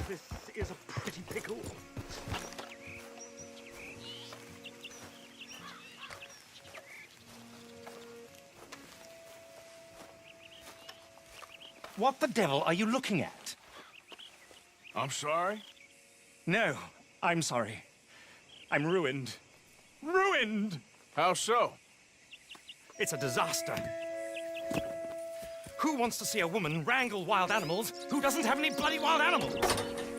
This is a pretty pickle. What the devil are you looking at? I'm sorry? No, I'm sorry. I'm ruined. Ruined! How so? It's a disaster. Who wants to see a woman wrangle wild animals who doesn't have any bloody wild animals?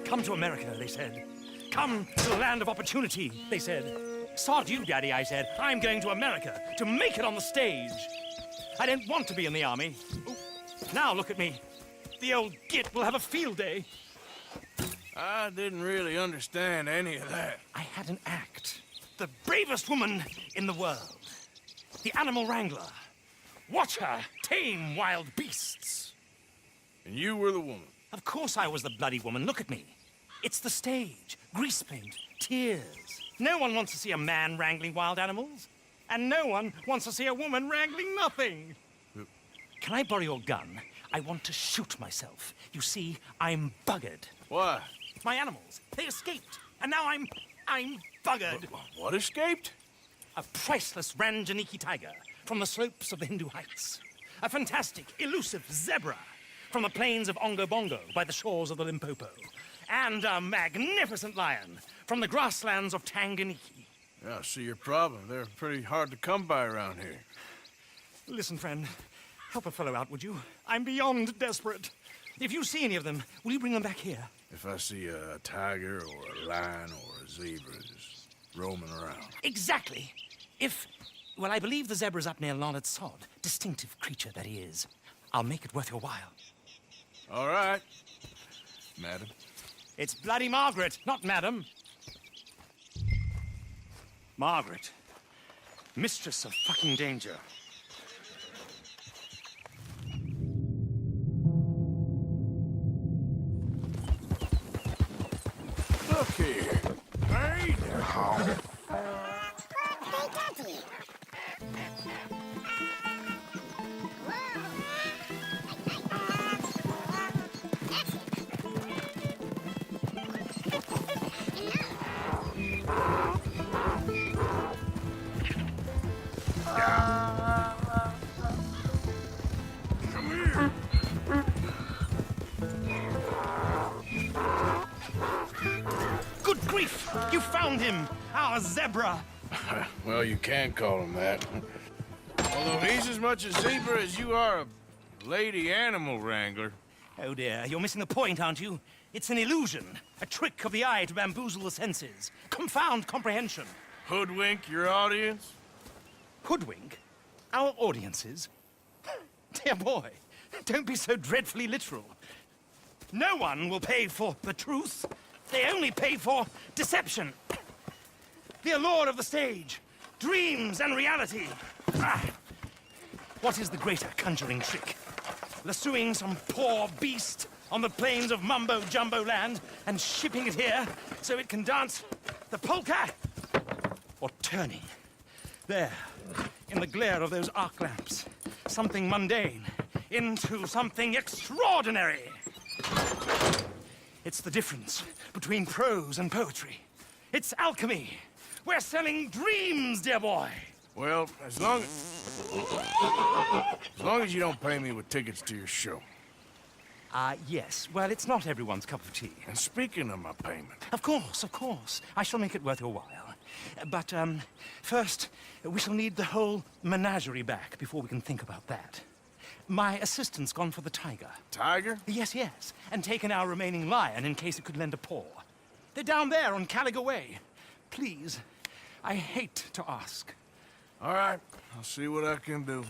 Come to America, they said. Come to the land of opportunity, they said. Sod you, Daddy, I said. I'm going to America to make it on the stage. I don't want to be in the army. Ooh. Now look at me. The old git will have a field day. I didn't really understand any of that. I had an act. The bravest woman in the world. The animal wrangler. Watch her tame wild beasts. And you were the woman. Of course I was the bloody woman. Look at me. It's the stage. Grease paint. Tears. No one wants to see a man wrangling wild animals. And no one wants to see a woman wrangling nothing. Can I borrow your gun? I want to shoot myself. You see, I'm buggered. Why? My animals, they escaped. And now I'm buggered. What escaped? A priceless Ranjaniki tiger from the slopes of the Hindu Heights. A fantastic, elusive zebra from the plains of Ongo Bongo by the shores of the Limpopo. And a magnificent lion from the grasslands of Tanganyika. Yeah, I see your problem. They're pretty hard to come by around here. Listen, friend, help a fellow out, would you? I'm beyond desperate. If you see any of them, will you bring them back here? If I see a tiger or a lion or a zebra just roaming around. Exactly. Well, I believe the zebra's up near Larned Sod. Distinctive creature that he is. I'll make it worth your while. All right, madam. It's bloody Margaret, not madam. Margaret. Mistress of fucking danger. Look here. Hey now. Good grief! You found him! Our zebra! Well, you can call him that. Although he's as much a zebra as you are a lady animal wrangler. Oh dear, you're missing the point, aren't you? It's an illusion. A trick of the eye to bamboozle the senses. Confound comprehension. Hoodwink your audience? Hoodwink? Our audiences? Dear boy, don't be so dreadfully literal. No one will pay for the truth. They only pay for deception. The allure of the stage, dreams and reality. What is the greater conjuring trick? Lassoing some poor beast on the plains of Mumbo-Jumbo land and shipping it here so it can dance the polka? Or turning, there, in the glare of those arc lamps, something mundane into something extraordinary? It's the difference between prose and poetry. It's alchemy. We're selling dreams, dear boy. Well, as long as you don't pay me with tickets to your show. Yes. Well, it's not everyone's cup of tea. And speaking of my payment... Of course, of course. I shall make it worth your while. But, first, we shall need the whole menagerie back before we can think about that. My assistant's gone for the tiger. Tiger? Yes, yes. And taken our remaining lion in case it could lend a paw. They're down there on Caliga Way. Please, I hate to ask. All right, I'll see what I can do.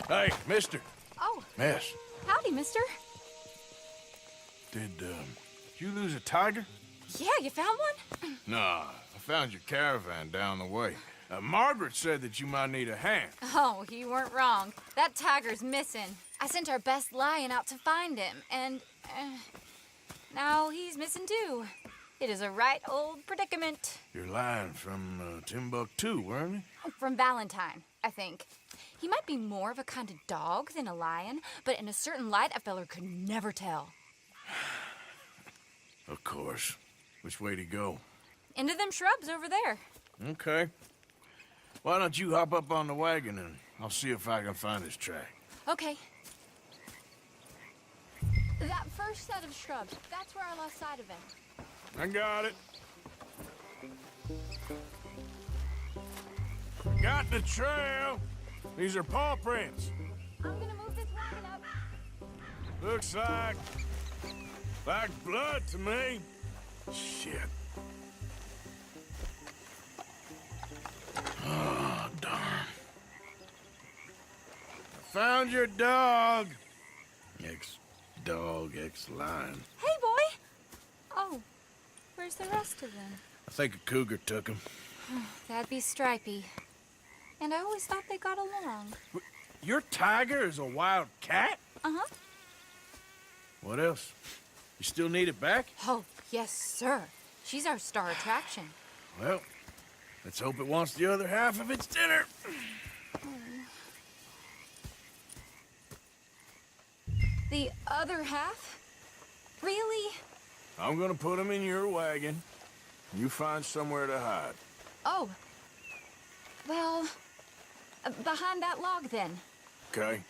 Hey, mister. Oh, Miss, howdy, mister. did you lose a tiger? Yeah, you found one? Nah, I found your caravan down the way. Margaret said that you might need a hand. Oh, you weren't wrong. That tiger's missing. I sent our best lion out to find him, and now he's missing too. It is a right old predicament. You're lying from Timbuktu, weren't you? From Valentine, I think. He might be more of a kind of dog than a lion, but in a certain light, a feller could never tell. Of course. Which way to go? Into them shrubs over there. Okay. Why don't you hop up on the wagon and I'll see if I can find his track. Okay. That first set of shrubs, that's where I lost sight of him. I got it. Got the trail. These are paw prints. I'm gonna move this wagon up. Looks like blood to me. Shit. Oh, darn. I found your dog. Ex-dog, ex-lion. Hey, boy! Oh, where's the rest of them? I think a cougar took him. That'd be Stripey. And I always thought they got along. Your tiger is a wild cat? Uh-huh. What else? You still need it back? Oh, yes, sir. She's our star attraction. Well, let's hope it wants the other half of its dinner. The other half? Really? I'm gonna put him in your wagon. You find somewhere to hide. Oh. Well, behind that log, then. Okay?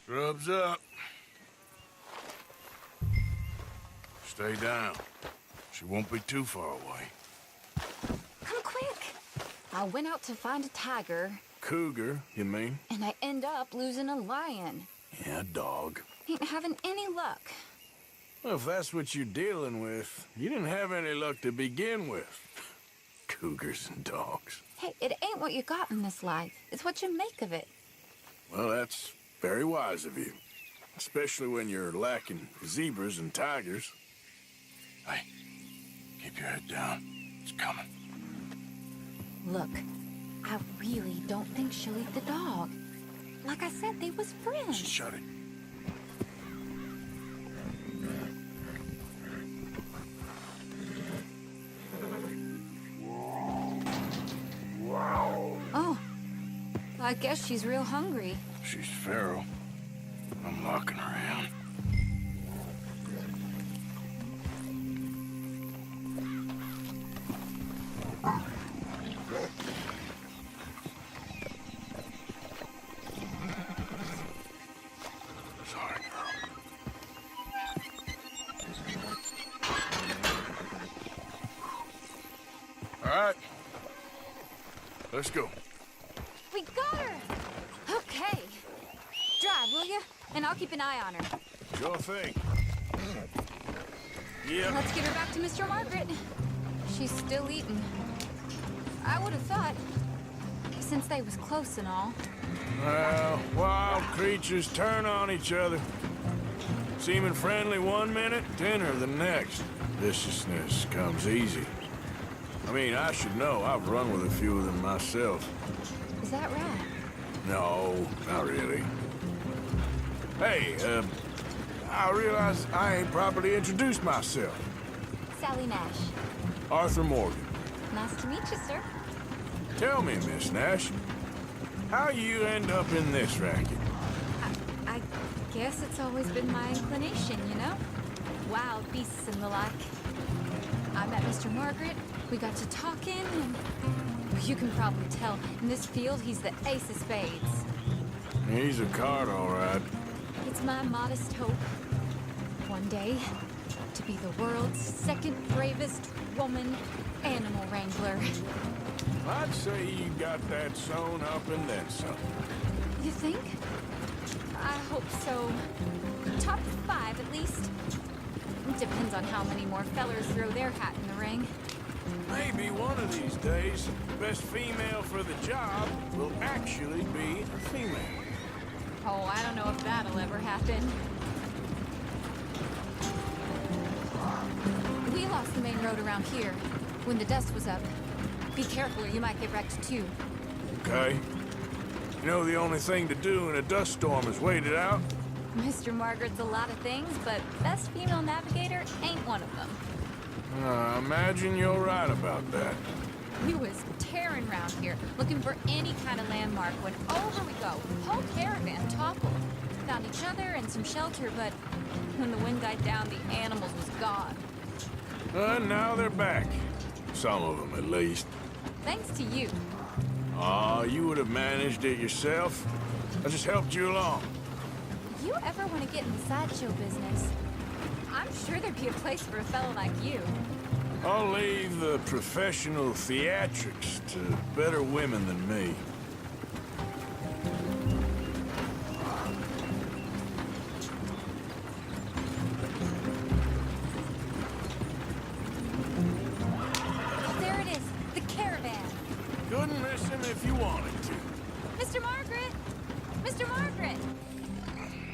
Shrubs up. Stay down. She won't be too far away. Come quick. I went out to find a tiger, Cougar, you mean? and I end up losing a lion. Yeah, dog. Ain't having any luck. Well, if that's what you're dealing with, you didn't have any luck to begin with. Cougars and dogs. Hey, it ain't what you got in this life. It's what you make of it. Well, that's very wise of you. Especially when you're lacking zebras and tigers. Hey, keep your head down. It's coming. Look, I really don't think she'll eat the dog. Like I said, they was friends. Shut it. Oh, I guess she's real hungry. She's feral. I'm locking her in. Sorry, girl. All right. Let's go. We got her! Okay. Drive, will you? And I'll keep an eye on her. Sure thing. Yeah. Let's get her back to Mr. Margaret. She's still eating. I would have thought, since they was close and all. Well, wild creatures turn on each other. Seeming friendly one minute, tender the next. Viciousness comes easy. I mean, I should know. I've run with a few of them myself. Is that right? No, not really. Hey, I realize I ain't properly introduced myself. Sally Nash. Arthur Morgan. Nice to meet you, sir. Tell me, Miss Nash, how you end up in this racket? I guess it's always been my inclination, you know? Wild beasts and the like. I met Mr. Margaret, we got to talking, and you can probably tell, in this field, he's the ace of spades. He's a card, all right. It's my modest hope, one day, to be the world's second bravest woman animal wrangler. I'd say you got that sewn up and then some. You think? I hope so. Top 5, at least. Depends on how many more fellers throw their hat in the ring. Maybe one of these days, the best female for the job will actually be a female. Oh, I don't know if that'll ever happen. We lost the main road around here. when the dust was up. Be careful or you might get wrecked too. Okay. You know the only thing to do in a dust storm is wait it out? Mr. Margaret's a lot of things, but best female navigator ain't one of them. I imagine you're right about that. We was tearing around here, looking for any kind of landmark when over we go. Whole caravan toppled. Found each other and some shelter, but when the wind died down, the animals was gone. Now they're back. Some of them, at least. Thanks to you. Aw, you would have managed it yourself. I just helped you along. If you ever want to get in the sideshow business, I'm sure there'd be a place for a fellow like you. I'll leave the professional theatrics to better women than me. There it is, the caravan. Couldn't miss him if you wanted to. Mr. Margaret! Mr. Margaret!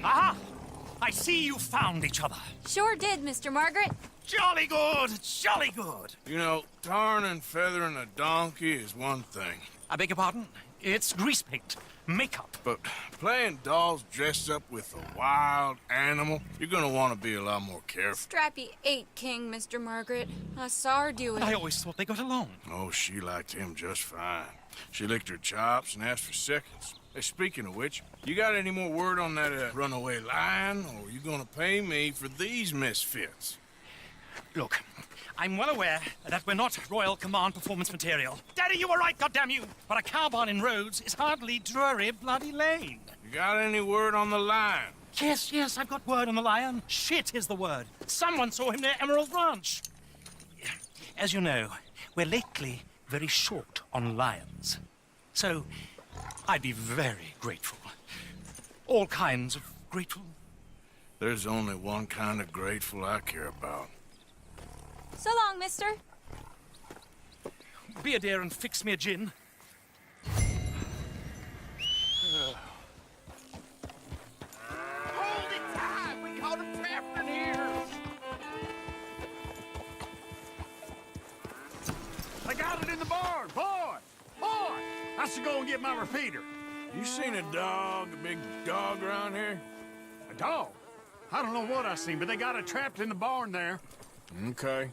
Aha! I see you found each other. Sure did, Mr. Margaret. Jolly good, jolly good. You know, tarring and feathering a donkey is one thing. I beg your pardon? It's grease paint, makeup. But playing dolls dressed up with a wild animal, you're gonna want to be a lot more careful. Strappy ain't king, Mr. Margaret. I saw her do it. I always thought they got along. Oh, she liked him just fine. She licked her chops and asked for seconds. Hey, speaking of which, you got any more word on that runaway lion, or are you gonna pay me for these misfits? Look, I'm well aware that we're not Royal Command performance material. Daddy, you were right, goddamn you! But a cow barn in Rhodes is hardly Drury Bloody Lane. You got any word on the lion? Yes, I've got word on the lion. Shit is the word. Someone saw him near Emerald Ranch. As you know, we're lately very short on lions. So, I'd be very grateful. All kinds of grateful. There's only one kind of grateful I care about. So long, mister. Be a dear and fix me a gin. Hold it tight! We caught him trapped in here! I got it in the barn! Boy! I should go and get my repeater. You seen a dog, a big dog around here? A dog? I don't know what I seen, but they got it trapped in the barn there. Okay.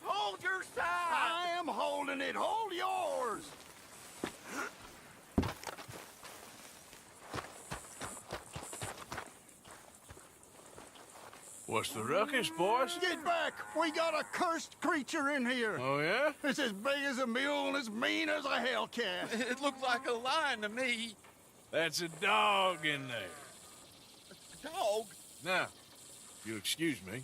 Hold your side! I am holding it! Hold yours! What's the ruckus, boys? Get back! We got a cursed creature in here! Oh, yeah? It's as big as a mule and as mean as a hellcat. It looked like a lion to me. That's a dog in there. A dog? Now, if you'll excuse me.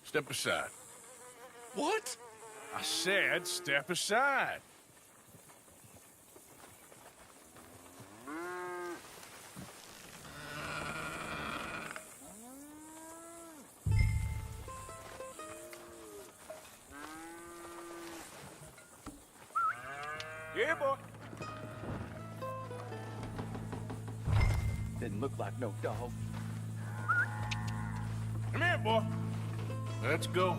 Step aside. What? I said step aside. Yeah, boy. Didn't look like no dog. Come here, boy. Let's go.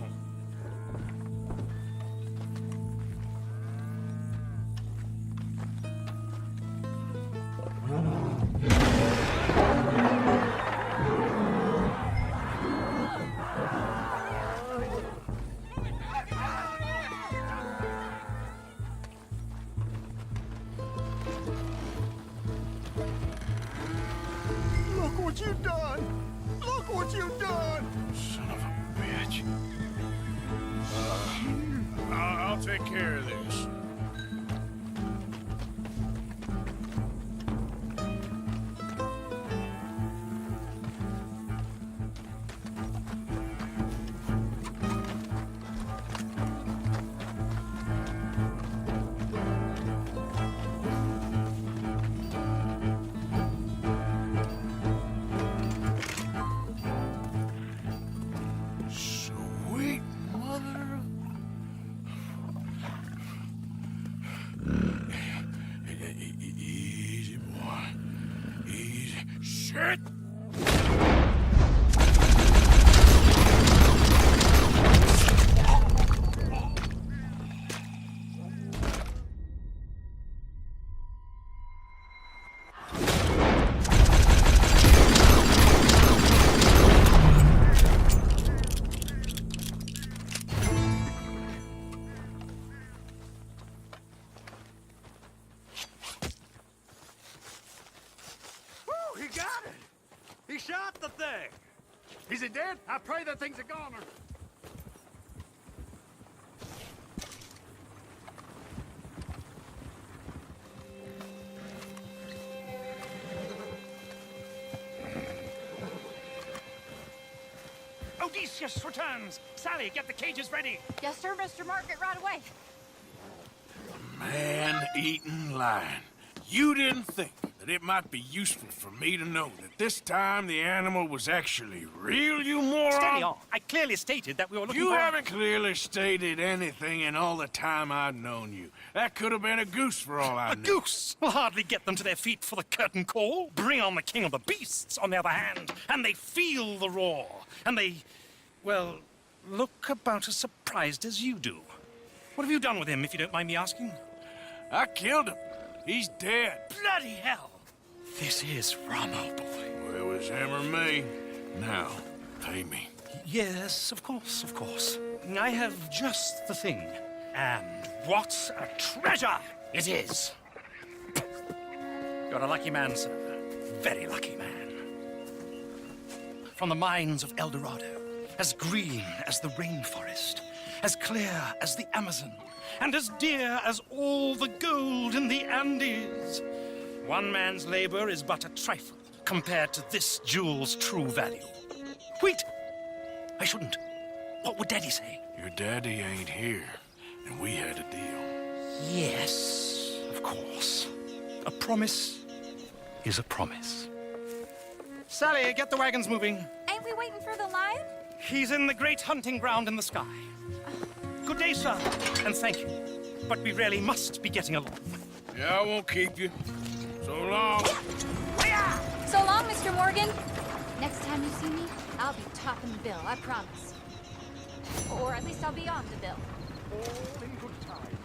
Look what you've done! Look what you've done! Son of a bitch. I'll take care of this. Sweet mother. Easy, boy. Easy. Shit! shot the thing? Is it dead? I pray that thing's a goner. Odysseus returns. Sally, get the cages ready. Yes, sir, Mr. Margaret, right away. Man-eating lion. You didn't think that it might be useful for me to know that this time the animal was actually real, you moron? Steady on. I clearly stated that we were looking You for... haven't clearly stated anything in all the time I've known you. That could have been a goose for all I A knew. goose will hardly get them to their feet for the curtain call. Bring on the king of the beasts, on the other hand, and they feel the roar. And they, well, look about as surprised as you do. What have you done with him, if you don't mind me asking? I killed him. He's dead. Bloody hell! This is Ramo, boy. Well, it was him or me. Now, pay me. Yes, of course, of course. I have just the thing. And what a treasure it is! You're a lucky man, sir. Very lucky man. From the mines of El Dorado, as green as the rainforest, as clear as the Amazon, and as dear as all the gold in the Andes. One man's labor is but a trifle compared to this jewel's true value. Wait! I shouldn't. What would Daddy say? Your daddy ain't here, and we had a deal. Yes, of course. A promise is a promise. Sally, get the wagons moving. Ain't we waiting for the lion? He's in the great hunting ground in the sky. Good day, sir, and thank you. But we really must be getting along. Yeah, I won't keep you. So long. So long, Mr. Morgan. Next time you see me, I'll be topping the bill, I promise. Or at least I'll be on the bill. All in good time.